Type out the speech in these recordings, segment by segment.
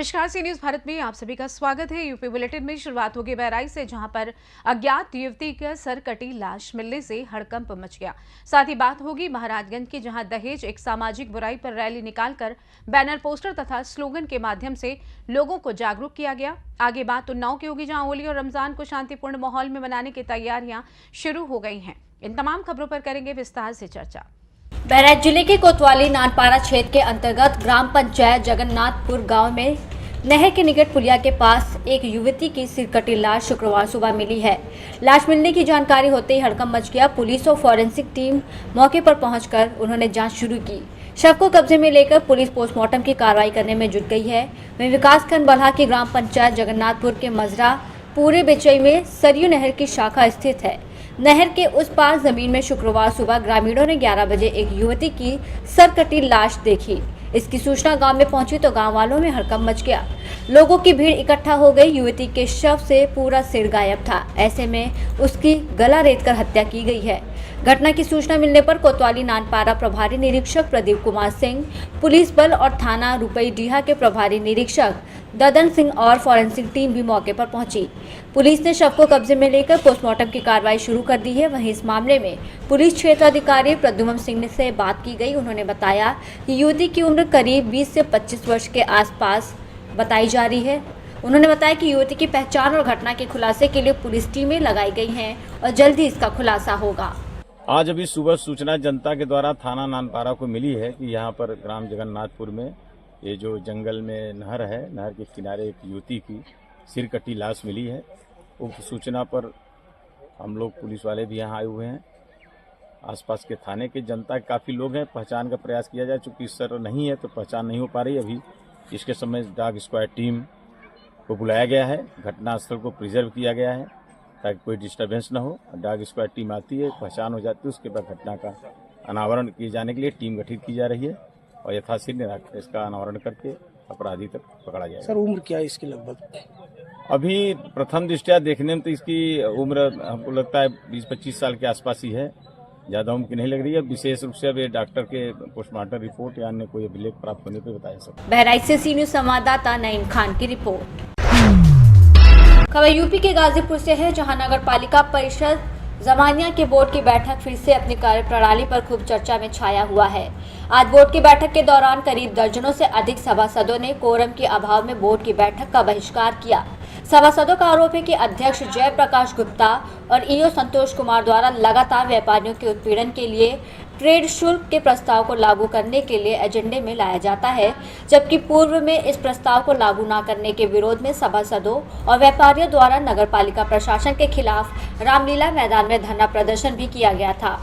नमस्कार, सी न्यूज भारत में आप सभी का स्वागत है। यूपी बुलेटिन में शुरुआत होगी बहराइच से, जहां पर अज्ञात युवती का सर कटी लाश मिलने से हड़कंप मच गया। साथ ही बात होगी महाराजगंज की, जहां दहेज एक सामाजिक बुराई पर रैली निकालकर बैनर, पोस्टर तथा स्लोगन के माध्यम से लोगों को जागरूक किया गया। आगे बात उन्नाव की होगी, जहाँ होली और रमजान को शांतिपूर्ण माहौल में मनाने की तैयारियां शुरू हो गई हैं। इन तमाम खबरों पर करेंगे विस्तार से चर्चा। बहराइच जिले के कोतवाली नानपारा क्षेत्र के अंतर्गत ग्राम पंचायत जगन्नाथपुर गांव में नहर के निकट पुलिया के पास एक युवती की सिरकटी लाश शुक्रवार सुबह मिली है। लाश मिलने की जानकारी होते ही हड़कंप मच गया। पुलिस और फॉरेंसिक टीम मौके पर पहुंचकर उन्होंने जांच शुरू की। शव को कब्जे में लेकर पुलिस पोस्टमार्टम की कार्रवाई करने में जुट गई है। वहीं विकासखंड बल्हा की ग्राम पंचायत जगन्नाथपुर के मजरा पूरे बेचई में सरयू नहर की शाखा स्थित है। नहर के उस पार जमीन में शुक्रवार सुबह ग्रामीणों ने 11 बजे एक युवती की सरकटी लाश देखी। इसकी सूचना गांव में पहुंची तो गांव वालों में हड़कंप मच गया। लोगों की भीड़ इकट्ठा हो गई। युवती के शव से पूरा सिर गायब था। ऐसे में उसकी गला रेतकर हत्या की गई है। घटना की सूचना मिलने पर कोतवाली नानपारा प्रभारी निरीक्षक प्रदीप कुमार सिंह, पुलिस बल और थाना रुपईडीहा के प्रभारी निरीक्षक ददन सिंह और फॉरेंसिक टीम भी मौके पर पहुंची। पुलिस ने शव को कब्जे में लेकर पोस्टमार्टम की कार्रवाई शुरू कर दी है। वहीं इस मामले में पुलिस क्षेत्र अधिकारी प्रद्युम्न सिंह से बात की गई। उन्होंने बताया कि युवती की उम्र करीब 20 से 25 वर्ष के आसपास बताई जा रही है। उन्होंने बताया कि युवती की पहचान और घटना के खुलासे के लिए पुलिस टीमें लगाई गई हैं और जल्द ही इसका खुलासा होगा। आज अभी सुबह सूचना जनता के द्वारा थाना नानपारा को मिली है कि यहाँ पर ग्राम जगन्नाथपुर में ये जो जंगल में नहर है, नहर के किनारे एक युवती की सिर कटी लाश मिली है। उक्त सूचना पर हम लोग पुलिस वाले भी यहाँ आए हुए हैं। आसपास के थाने के जनता के काफ़ी लोग हैं। पहचान का प्रयास किया जाए, चूँकि सर नहीं है तो पहचान नहीं हो पा रही। अभी इसके समय डॉग स्क्वाड टीम को बुलाया गया है। घटनास्थल को प्रिजर्व किया गया है ताकि कोई डिस्टर्बेंस न हो। डॉग स्क्वाड टीम आती है, पहचान हो जाती है, उसके बाद घटना का अनावरण किए जाने के लिए टीम गठित की जा रही है और यथाशीघ्र इसका अनावरण करके अपराधी तक पकड़ा जाएगा। सर उम्र क्या है इसकी लगभग? अभी प्रथम दृष्टया देखने में तो इसकी उम्र हमको लगता है 20-25 साल के आसपास ही है। ज्यादा उम्र की नहीं लग रही है। विशेष रूप से अब ये डॉक्टर के पोस्टमार्टम रिपोर्ट या अन्य कोई अभिलेख प्राप्त होने पर बताया सकता है। बहराइच से सी न्यूज संवाददाता नईम खान की रिपोर्ट। खबर यूपी के गाजीपुर से है, जहां नगर पालिका परिषद जमानिया के बोर्ड की बैठक फिर से अपनी कार्य प्रणाली पर खूब चर्चा में छाया हुआ है। आज बोर्ड की बैठक के दौरान करीब दर्जनों से अधिक सभासदों ने कोरम के अभाव में बोर्ड की बैठक का बहिष्कार किया। सभासदों का आरोप है कि अध्यक्ष जयप्रकाश गुप्ता और ईओ संतोष कुमार द्वारा लगातार व्यापारियों के उत्पीड़न के लिए ट्रेड शुल्क के प्रस्ताव को लागू करने के लिए एजेंडे में लाया जाता है, जबकि पूर्व में इस प्रस्ताव को लागू न करने के विरोध में सभासदों और व्यापारियों द्वारा नगरपालिका प्रशासन के खिलाफ रामलीला मैदान में धरना प्रदर्शन भी किया गया था।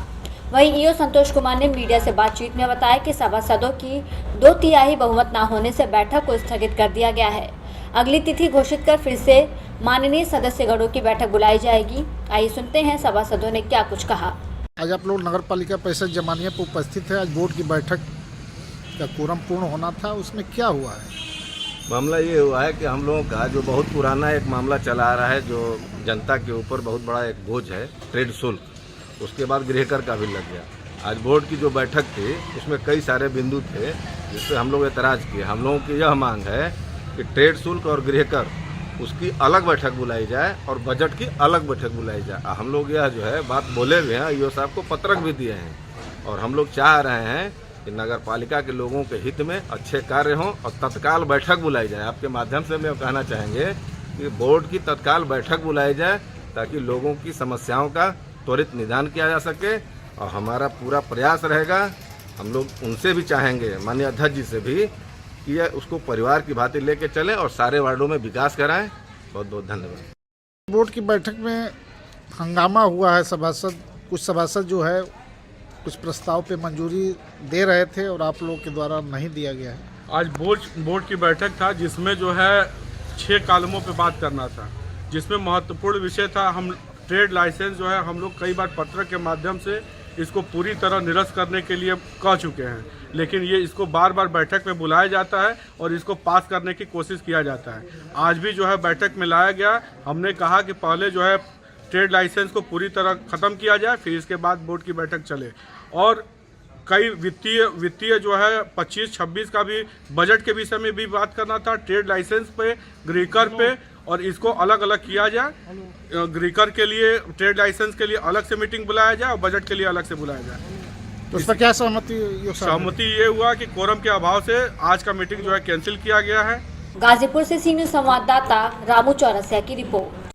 वहीं ईओ संतोष कुमार ने मीडिया से बातचीत में बताया कि सभासदों की 2/3 बहुमत न होने से बैठक को स्थगित कर दिया गया है। अगली तिथि घोषित कर फिर से माननीय सदस्यगणों की बैठक बुलाई जाएगी। आइए सुनते हैं सभासदों ने क्या कुछ कहा। आज आप लोग नगर पालिका परिषद जमानिया पर उपस्थित है। आज बोर्ड की बैठक का कोरम पूर्ण होना था, उसमें क्या हुआ है? मामला ये हुआ है कि हम लोगों का जो बहुत पुराना एक मामला चला आ रहा है, जो जनता के ऊपर बहुत बड़ा एक बोझ है, ट्रेड शुल्क, उसके बाद गृहकर का भी लग गया। आज बोर्ड की जो बैठक थी उसमें कई सारे बिंदु थे जिस पर हम लोग एतराज़ किए। हम लोगों की यह मांग है कि ट्रेड शुल्क और गृहकर उसकी अलग बैठक बुलाई जाए और बजट की अलग बैठक बुलाई जाए। हम लोग यह जो है बात बोले हुए हैं, ईओ साहब को पत्रक भी दिए हैं और हम लोग चाह रहे हैं कि नगर पालिका के लोगों के हित में अच्छे कार्य हों और तत्काल बैठक बुलाई जाए। आपके माध्यम से मैं कहना चाहेंगे कि बोर्ड की तत्काल बैठक बुलाई जाए ताकि लोगों की समस्याओं का त्वरित निदान किया जा सके और हमारा पूरा प्रयास रहेगा। हम लोग उनसे भी चाहेंगे, माननीय अध्यक्ष जी से भी, कि यह उसको परिवार की भांति लेके चलें और सारे वार्डों में विकास कराएं। बहुत बहुत धन्यवाद। बोर्ड की बैठक में हंगामा हुआ है। कुछ सभासद जो है कुछ प्रस्ताव पे मंजूरी दे रहे थे और आप लोगों के द्वारा नहीं दिया गया है। आज बोर्ड की बैठक था जिसमें जो है 6 कालमों पे बात करना था, जिसमें महत्वपूर्ण विषय था हम ट्रेड लाइसेंस जो है हम लोग कई बार पत्र के माध्यम से इसको पूरी तरह निरस्त करने के लिए कह चुके हैं, लेकिन ये इसको बार बार बैठक में बुलाया जाता है और इसको पास करने की कोशिश किया जाता है। आज भी जो है बैठक में लाया गया। हमने कहा कि पहले जो है ट्रेड लाइसेंस को पूरी तरह ख़त्म किया जाए, फिर इसके बाद बोर्ड की बैठक चले और कई वित्तीय जो है 25-26 का भी बजट के विषय में भी बात करना था, ट्रेड लाइसेंस पे, गृहकर पे, और इसको अलग अलग किया जाए। गृहकर के लिए, ट्रेड लाइसेंस के लिए अलग से मीटिंग बुलाया जाए और बजट के लिए अलग से बुलाया जाए। तो उस पर क्या सहमति? सहमति ये हुआ कि कोरम के अभाव से आज का मीटिंग जो है कैंसिल किया गया है। गाजीपुर से सी न्यूज संवाददाता रामू चौरसिया की रिपोर्ट।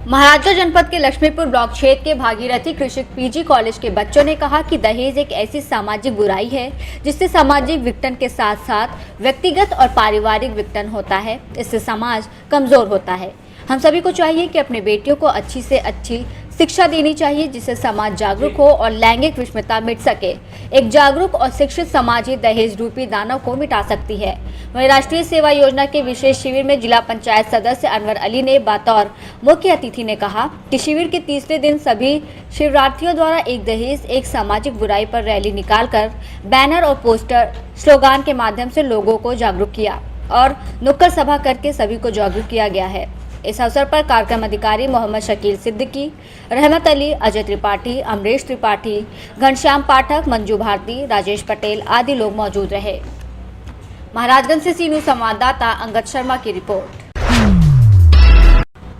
महाराजगंज जनपद के लक्ष्मीपुर ब्लॉक क्षेत्र के भागीरथी कृषि पीजी कॉलेज के बच्चों ने कहा कि दहेज एक ऐसी सामाजिक बुराई है जिससे सामाजिक विघटन के साथ साथ व्यक्तिगत और पारिवारिक विघटन होता है। इससे समाज कमजोर होता है। हम सभी को चाहिए कि अपने बेटियों को अच्छी से अच्छी शिक्षा देनी चाहिए जिससे समाज जागरूक हो और लैंगिक विषमता मिट सके। एक जागरूक और शिक्षित समाज ही दहेज रूपी दानव को मिटा सकती है। वहीं राष्ट्रीय सेवा योजना के विशेष शिविर में जिला पंचायत सदस्य अनवर अली ने बतौर मुख्य अतिथि ने कहा कि शिविर के तीसरे दिन सभी शिविरार्थियों द्वारा एक दहेज एक सामाजिक बुराई पर रैली निकालकर बैनर और पोस्टर स्लोगान के माध्यम से लोगों को जागरूक किया और नुक्कड़ सभा करके सभी को जागरूक किया गया है। इस अवसर पर कार्यक्रम अधिकारी मोहम्मद शकील सिद्दीकी, रहमत अली, अजय त्रिपाठी, अमरीश त्रिपाठी, घनश्याम पाठक, मंजू भारती, राजेश पटेल आदि लोग मौजूद रहे। महाराजगंज से सी न्यूज संवाददाता अंगद शर्मा की रिपोर्ट।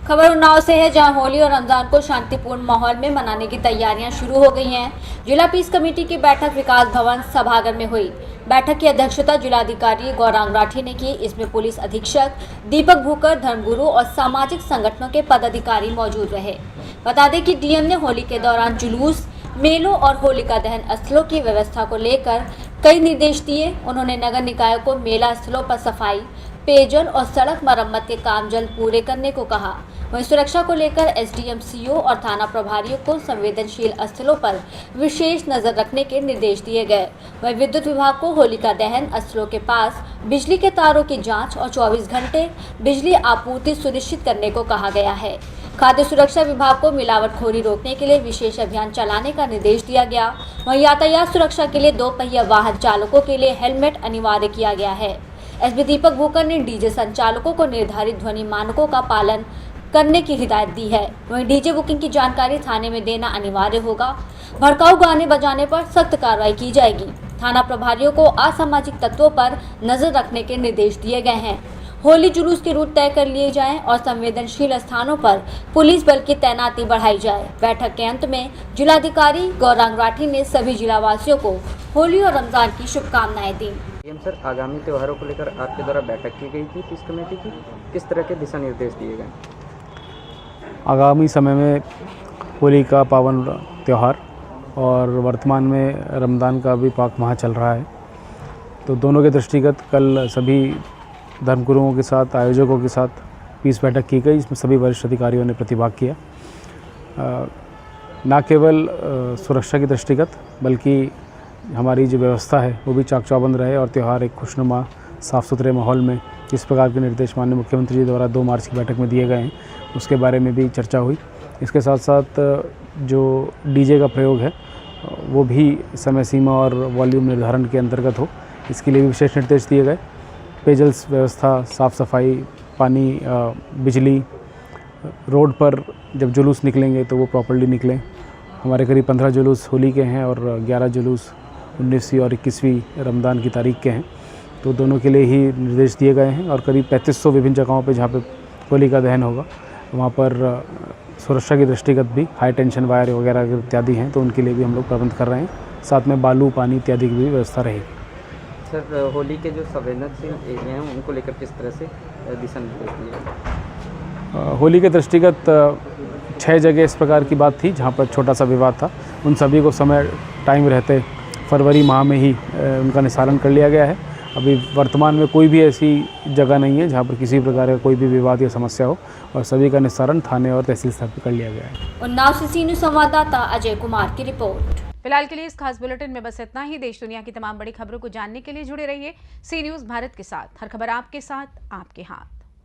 खबर उन्नाव से है, जहां होली और रमजान को शांतिपूर्ण माहौल में मनाने की तैयारियां शुरू हो गई हैं। जिला पीस कमेटी की बैठक विकास भवन सभागार में हुई। बैठक की अध्यक्षता जिलाधिकारी गौरांग राठी ने की। इसमें पुलिस अधीक्षक दीपक भूकर, धर्मगुरु और सामाजिक संगठनों के पदाधिकारी मौजूद रहे। बता दें कि डीएम ने होली के दौरान जुलूस, मेलों और होलिका दहन स्थलों की व्यवस्था को लेकर कई निर्देश दिए। उन्होंने नगर निकायों को मेला स्थलों पर सफाई, पेयजल और सड़क मरम्मत के काम जल्द पूरे करने को कहा। वहीं सुरक्षा को लेकर एसडीएम, सीओ और थाना प्रभारियों को संवेदनशील स्थलों पर विशेष नजर रखने के निर्देश दिए गए। वहीं विद्युत विभाग को होलिका दहन स्थलों के पास बिजली के तारों की जांच और 24 घंटे बिजली आपूर्ति सुनिश्चित करने को कहा गया है। खाद्य सुरक्षा विभाग को मिलावटखोरी रोकने के लिए विशेष अभियान चलाने का निर्देश दिया गया। वहीं यातायात सुरक्षा के लिए 2 पहिया वाहन चालकों के लिए हेलमेट अनिवार्य किया गया है। एसपी दीपक भूकर ने डीजे संचालकों को निर्धारित ध्वनि मानकों का पालन करने की हिदायत दी है। वहीं डीजे बुकिंग की जानकारी थाने में देना अनिवार्य होगा। भड़काऊ गाने बजाने पर सख्त कार्रवाई की जाएगी। थाना प्रभारियों को असामाजिक तत्वों पर नजर रखने के निर्देश दिए गए हैं। होली जुलूस के रूट तय कर लिए जाएं और संवेदनशील स्थानों पर पुलिस बल की तैनाती बढ़ाई जाए। बैठक के अंत में जिलाधिकारी गौरांग राठी ने सभी जिलावासियों को होली और रमजान की शुभकामनाएं दी। सर, आगामी त्योहारों को लेकर आपके द्वारा बैठक की गई थी पीस कमेटी की, किस तरह के दिशा निर्देश दिए गए? आगामी समय में होली का पावन त्यौहार और वर्तमान में रमज़ान का भी पाक माह चल रहा है, तो दोनों के दृष्टिगत कल सभी धर्मगुरुओं के साथ, आयोजकों के साथ पीस बैठक की गई। इसमें सभी वरिष्ठ अधिकारियों ने प्रतिभाग किया। न केवल सुरक्षा की दृष्टिगत बल्कि हमारी जो व्यवस्था है वो भी चाक चौबंद रहे और त्यौहार एक खुशनुमा साफ़ सुथरे माहौल में इस प्रकार के निर्देश माननीय मुख्यमंत्री जी द्वारा 2 मार्च की बैठक में दिए गए हैं, उसके बारे में भी चर्चा हुई। इसके साथ साथ जो डीजे का प्रयोग है वो भी समय सीमा और वॉल्यूम निर्धारण के अंतर्गत हो, इसके लिए भी विशेष निर्देश दिए गए। पेयजल व्यवस्था, साफ़ सफाई, पानी, बिजली, रोड पर जब जुलूस निकलेंगे तो वो प्रॉपर्ली निकलें। हमारे करीब 15 जुलूस होली के हैं और 11 जुलूस 19वीं और 21वीं रमज़ान की तारीख के हैं, तो दोनों के लिए ही निर्देश दिए गए हैं। और करीब 3500 विभिन्न जगहों पे जहाँ पे होली का दहन होगा वहाँ पर सुरक्षा की दृष्टिगत भी हाई टेंशन वायर वगैरह इत्यादि हैं, तो उनके लिए भी हम लोग प्रबंध कर रहे हैं। साथ में बालू, पानी इत्यादि की भी व्यवस्था रहेगी। सर, होली के जो संवेदनशील एरिया हैं उनको लेकर किस तरह से दिशा निर्देश दिए? होली के दृष्टिगत 6 जगह इस प्रकार की बात थी जहाँ पर छोटा सा विवाद था, उन सभी को समय टाइम रहते फरवरी माह में ही उनका निस्तारण कर लिया गया है। अभी वर्तमान में कोई भी ऐसी जगह नहीं है जहाँ पर किसी प्रकार का कोई भी विवाद या समस्या हो, और सभी का निस्तारण थाने और तहसील स्तर पर कर लिया गया है। उन्नाव से सी न्यूज संवाददाता अजय कुमार की रिपोर्ट। फिलहाल के लिए इस खास बुलेटिन में बस इतना ही। देश दुनिया की तमाम बड़ी खबरों को जानने के लिए जुड़े रहिए सी न्यूज भारत के साथ। हर खबर आपके साथ, आपके हाथ।